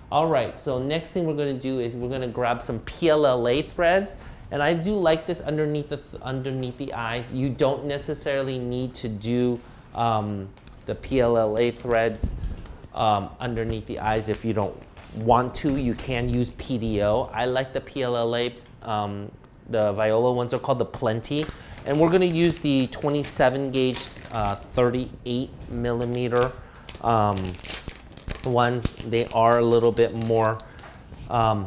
All right, so next thing we're going to do is we're going to grab some PLLA threads, and I do like this underneath the eyes. You don't necessarily need to do the PLLA threads underneath the eyes if you don't want to. You can use PDO. I like the PLLA. The Viola ones are called the Plenty, and we're going to use the 27 gauge 38 millimeter ones. They are a little bit more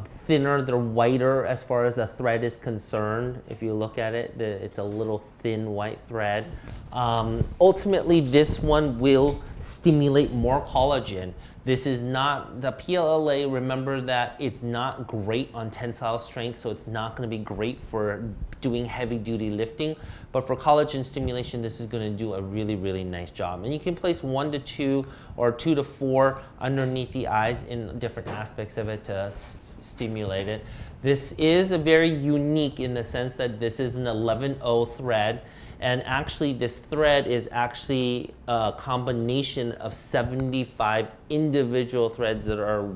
thinner. They're whiter as far as the thread is concerned. If you look at it, it's a little thin white thread. Ultimately, this one will stimulate more collagen. This is not, the PLLA, remember that it's not great on tensile strength, so it's not going to be great for doing heavy duty lifting, but for collagen stimulation, this is going to do a really, really nice job. And you can place 1 to 2 or 2 to 4 underneath the eyes in different aspects of it to stimulate it. This is a very unique in the sense that this is an 11-0 thread. And actually, this thread is actually a combination of 75 individual threads that are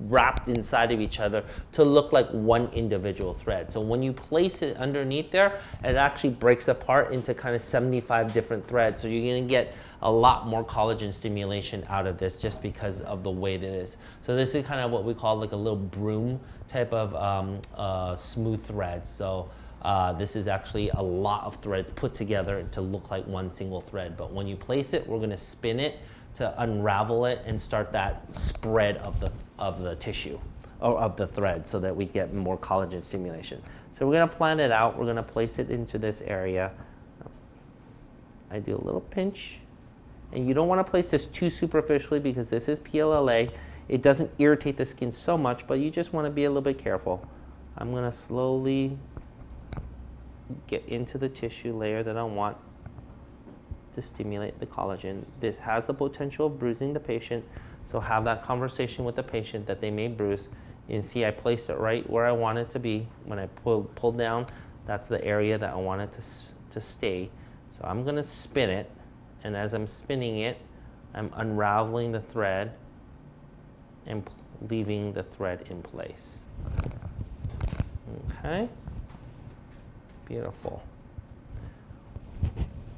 wrapped inside of each other to look like one individual thread. So when you place it underneath there, it actually breaks apart into kind of 75 different threads. So you're going to get a lot more collagen stimulation out of this just because of the way that it is. So this is kind of what we call like a little broom type of smooth thread. So this is actually a lot of threads put together to look like one single thread. But when you place it, we're going to spin it to unravel it and start that spread of the tissue or of the thread so that we get more collagen stimulation. So we're going to plan it out. We're going to place it into this area. I do a little pinch. And you don't want to place this too superficially because this is PLLA. It doesn't irritate the skin so much, but you just want to be a little bit careful. I'm going to slowly get into the tissue layer that I want to stimulate the collagen. This has the potential of bruising the patient, so have that conversation with the patient that they may bruise. You can see I placed it right where I want it to be. When I pull down, that's the area that I want it to stay. So I'm going to spin it, and as I'm spinning it, I'm unraveling the thread and leaving the thread in place. Okay. Beautiful.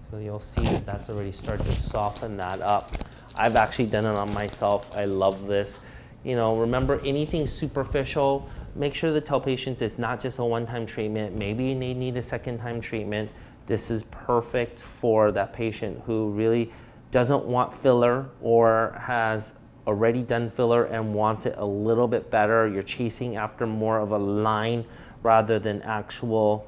So you'll see that that's already started to soften that up. I've actually done it on myself. I love this. You know, remember anything superficial, make sure to tell patients it's not just a one-time treatment. Maybe they need a second-time treatment. This is perfect for that patient who really doesn't want filler or has already done filler and wants it a little bit better. You're chasing after more of a line rather than actual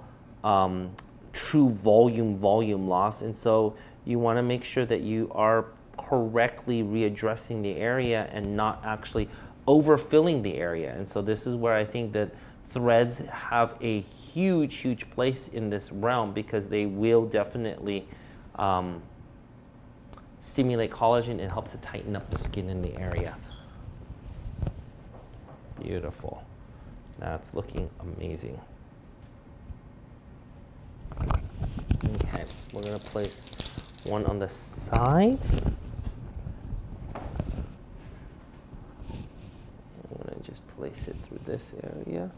true volume loss, and so you want to make sure that you are correctly readdressing the area and not actually overfilling the area. And so this is where I think that threads have a huge place in this realm because they will definitely stimulate collagen and help to tighten up the skin in the area. Beautiful. That's looking amazing. Okay, we're going to place one on the side. I'm going to just place it through this area.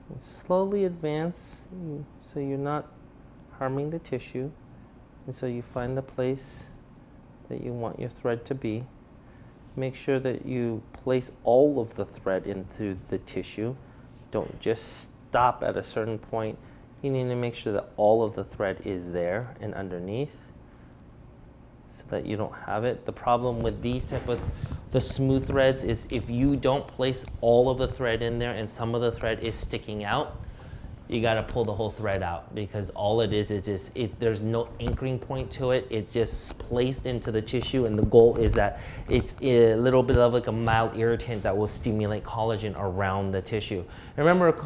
And slowly advance so you're not harming the tissue. And so you find the place that you want your thread to be. Make sure that you place all of the thread into the tissue. Don't just stop at a certain point. You need to make sure that all of the thread is there and underneath so that you don't have it. The problem with these type of the smooth threads is if you don't place all of the thread in there and some of the thread is sticking out, you got to pull the whole thread out because all it is just, there's no anchoring point to it. It's just placed into the tissue, and the goal is that it's a little bit of like a mild irritant that will stimulate collagen around the tissue. And remember,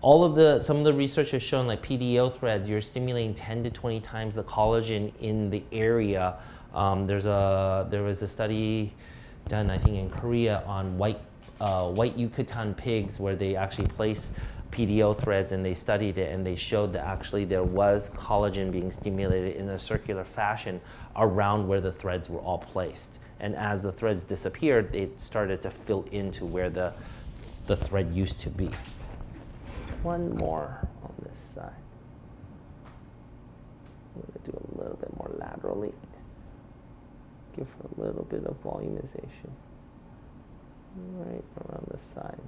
some of the research has shown like PDO threads, you're stimulating 10 to 20 times the collagen in the area. There was a study done, I think, in Korea on white Yucatan pigs where they actually place pdothreads, and they studied it, and they showed that actually there was collagen being stimulated in a circular fashion around where the threads were all placed. And as the threads disappeared, they started to fill into where the thread used to be. One more on this side. I'm going to do a little bit more laterally. Give her a little bit of volumization right around the side.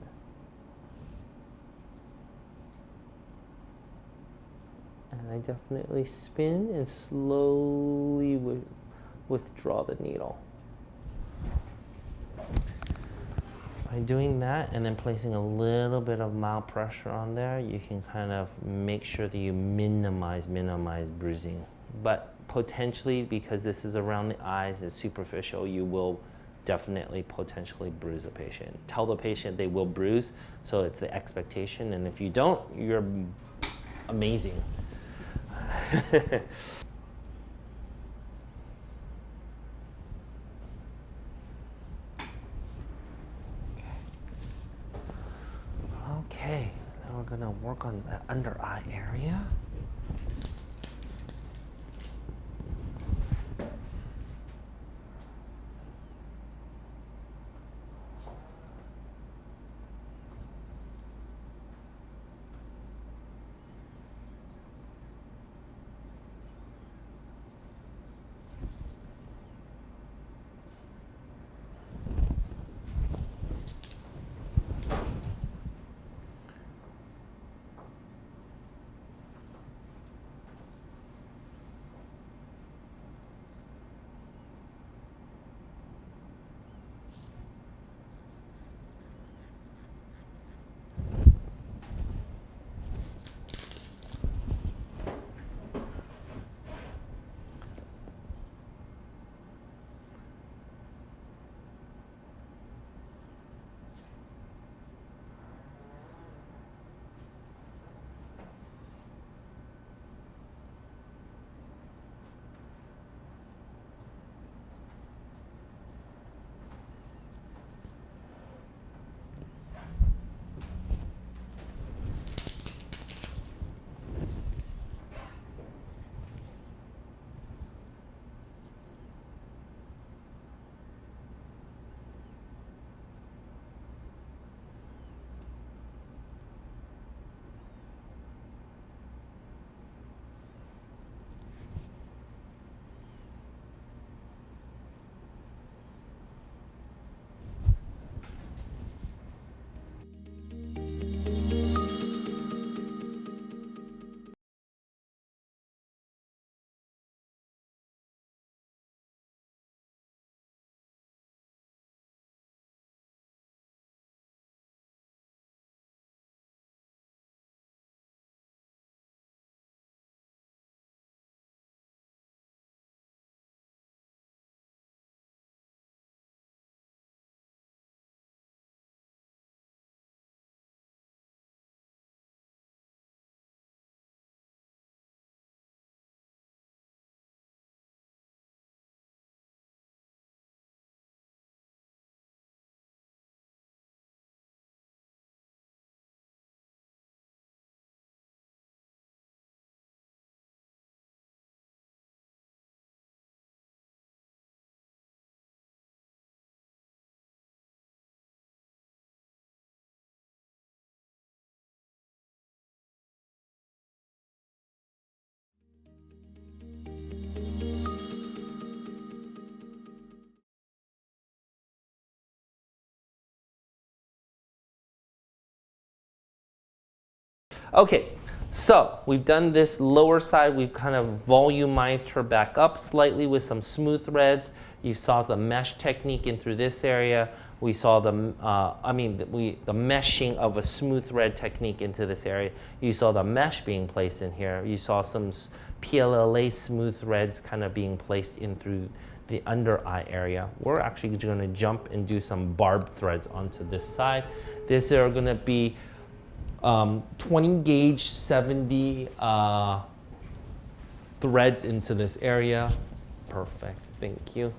And I definitely spin and slowly withdraw the needle. By doing that and then placing a little bit of mild pressure on there, you can kind of make sure that you minimize bruising. But potentially, because this is around the eyes, it's superficial, you will definitely potentially bruise a patient. Tell the patient they will bruise, so it's the expectation, and if you don't, you're amazing. Okay, now we're gonna work on the under eye area. Okay, so we've done this lower side. We've kind of volumized her back up slightly with some smooth threads. You saw the mesh technique in through this area. We saw the meshing of a smooth thread technique into this area. You saw the mesh being placed in here. You saw some PLLA smooth threads kind of being placed in through the under eye area. We're actually going to jump and do some barbed threads onto this side. These are going to be 20 gauge 70 threads into this area. Perfect, thank you.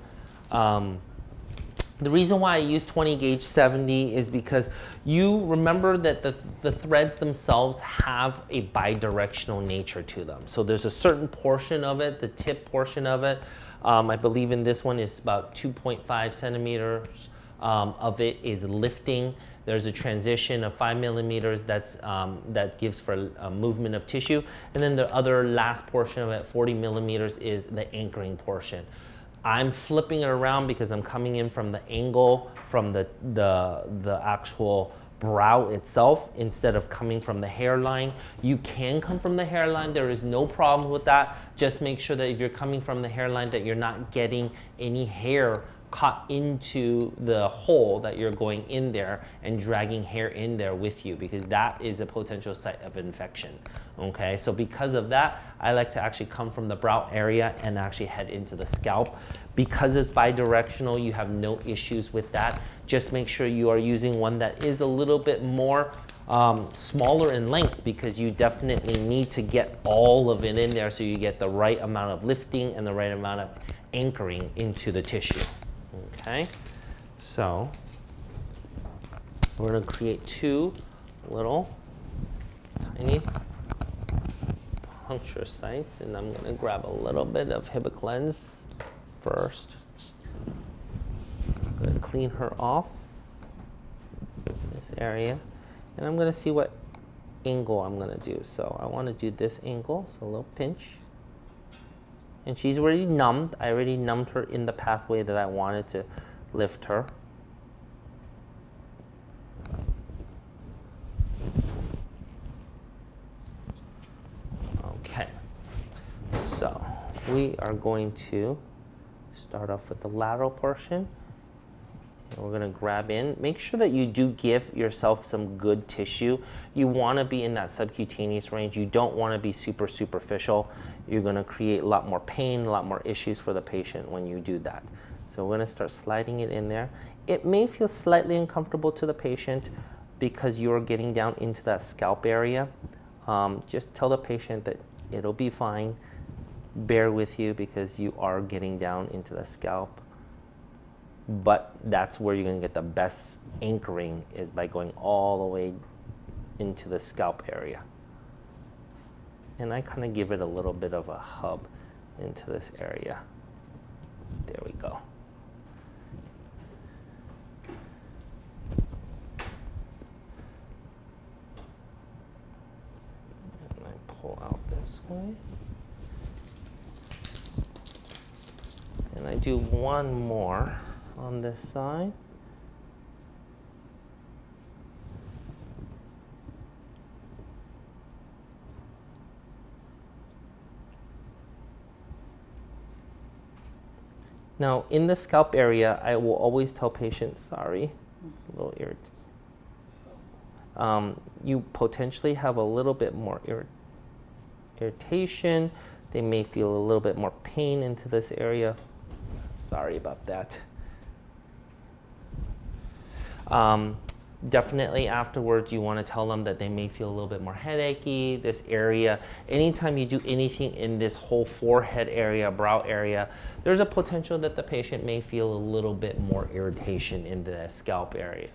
The reason why I use 20 gauge 70 is because you remember that the threads themselves have a bidirectional nature to them. So there's a certain portion of it, the tip portion of it, I believe in this one is about 2.5 centimeters of it is lifting. There's a transition of 5 millimeters that gives for movement of tissue. And then the other last portion of it, 40 millimeters, is the anchoring portion. I'm flipping it around because I'm coming in from the angle from the actual brow itself instead of coming from the hairline. You can come from the hairline, there is no problem with that. Just make sure that if you're coming from the hairline that you're not getting any hair caught into the hole that you're going in there and dragging hair in there with you, because that is a potential site of infection. Okay, so because of that, I like to actually come from the brow area and actually head into the scalp. Because it's bidirectional, you have no issues with that. Just make sure you are using one that is a little bit more smaller in length, because you definitely need to get all of it in there so you get the right amount of lifting and the right amount of anchoring into the tissue. Okay, so we're going to create two little tiny puncture sites, and I'm going to grab a little bit of Hibiclens first. I'm going to clean her off this area, and I'm going to see what angle I'm going to do. So I want to do this angle, so a little pinch. And she's already numbed. I already numbed her in the pathway that I wanted to lift her. Okay, so we are going to start off with the lateral portion. And we're going to grab in. Make sure that you do give yourself some good tissue. You want to be in that subcutaneous range. You don't want to be super superficial. You're going to create a lot more pain, a lot more issues for the patient when you do that. So we're going to start sliding it in there. It may feel slightly uncomfortable to the patient because you're getting down into that scalp area. Just tell the patient that it'll be fine. Bear with you because you are getting down into the scalp. But that's where you're going to get the best anchoring, is by going all the way into the scalp area. And I kind of give it a little bit of a hub into this area. There we go. And I pull out this way. And I do one more on this side. Now, in the scalp area, I will always tell patients, sorry, it's a little irritating. You potentially have a little bit more irritation. They may feel a little bit more pain into this area. Sorry about that. Definitely afterwards, you want to tell them that they may feel a little bit more headachy, this area. Anytime you do anything in this whole forehead area, brow area, there's a potential that the patient may feel a little bit more irritation in the scalp area.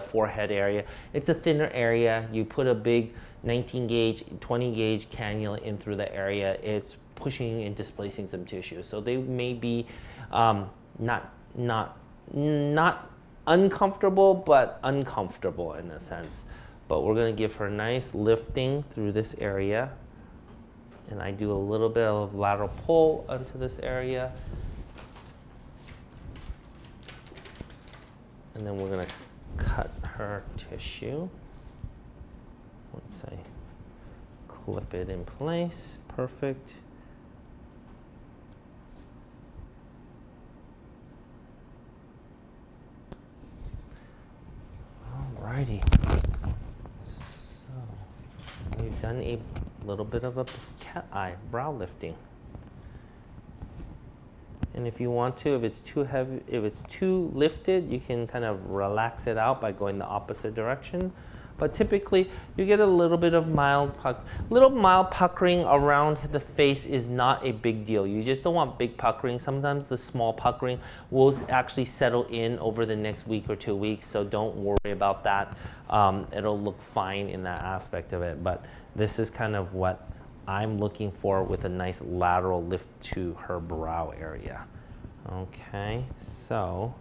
Forehead area. It's a thinner area. You put a big 19 gauge, 20 gauge cannula in through the area. It's pushing and displacing some tissue. So they may be not uncomfortable, but uncomfortable in a sense. But we're going to give her a nice lifting through this area. And I do a little bit of lateral pull onto this area. And then we're going to cut her tissue. Once I clip it in place, perfect. Alrighty, so we've done a little bit of a cat eye brow lifting. And if you want to, if it's too heavy, if it's too lifted, you can kind of relax it out by going the opposite direction. but typically you get a little bit of mild puckering around the face is not a big deal. You just don't want big puckering. Sometimes the small puckering will actually settle in over the next week or 2 weeks, so don't worry about that. It'll look fine in that aspect of it, but this is kind of what I'm looking for with a nice lateral lift to her brow area. Okay, so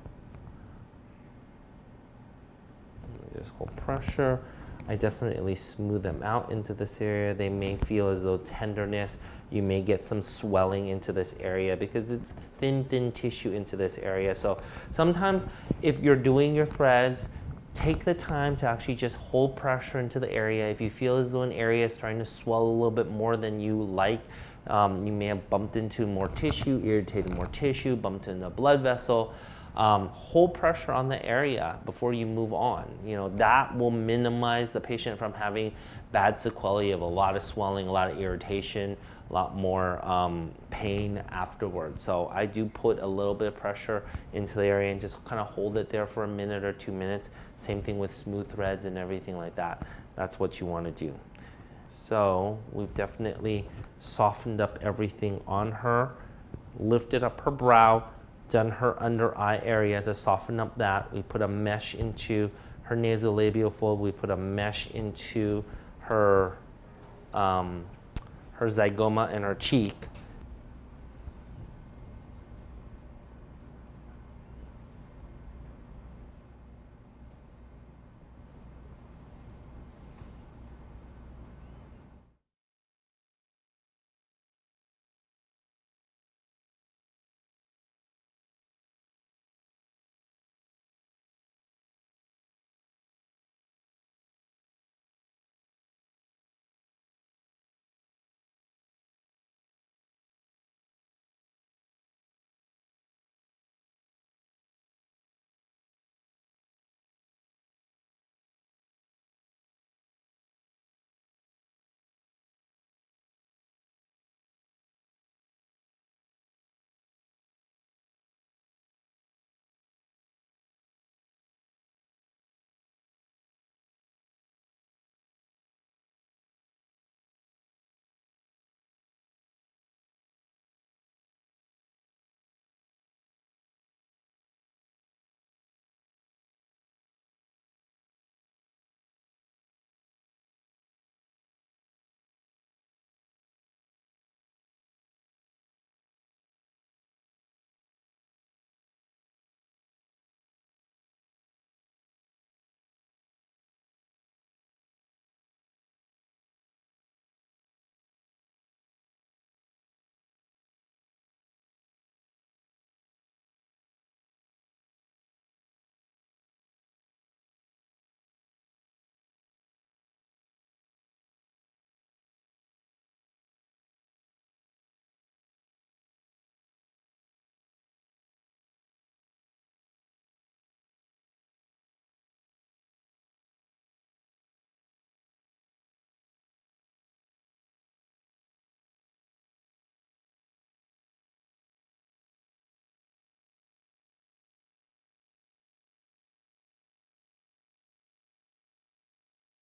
just hold pressure. I definitely smooth them out into this area. They may feel as though tenderness. You may get some swelling into this area because it's thin tissue into this area. So sometimes if you're doing your threads, take the time to actually just hold pressure into the area. If you feel as though an area is starting to swell a little bit more than you like, you may have bumped into more tissue, irritated more tissue, bumped into a blood vessel. Hold pressure on the area before you move on. You know, that will minimize the patient from having bad sequelae of a lot of swelling, a lot of irritation, a lot more pain afterwards. So I do put a little bit of pressure into the area and just kind of hold it there for a minute or 2 minutes. Same thing with smooth threads and everything like that. That's what you want to do. So we've definitely softened up everything on her, lifted up her brow, done her under eye area to soften up that. We put a mesh into her nasolabial fold. We put a mesh into her her zygoma and her cheek.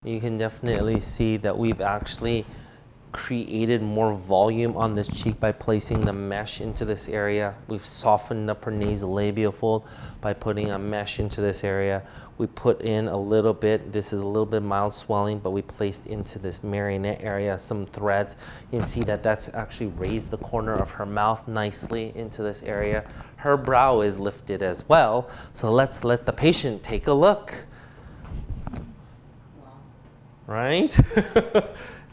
You can definitely see that we've actually created more volume on this cheek by placing the mesh into this area. We've softened up her nasolabial fold by putting a mesh into this area. We put in a little bit, this is a little bit mild swelling, but we placed into this marionette area some threads. You can see that that's actually raised the corner of her mouth nicely into this area. Her brow is lifted as well. So let's let the patient take a look. Right?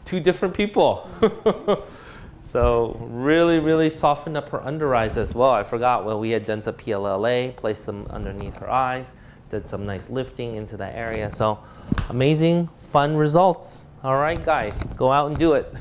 Two different people. So really softened up her under eyes as well. I forgot, well, we had done some PLLA, placed them underneath her eyes, did some nice lifting into that area. So amazing, fun results. All right, guys, go out and do it.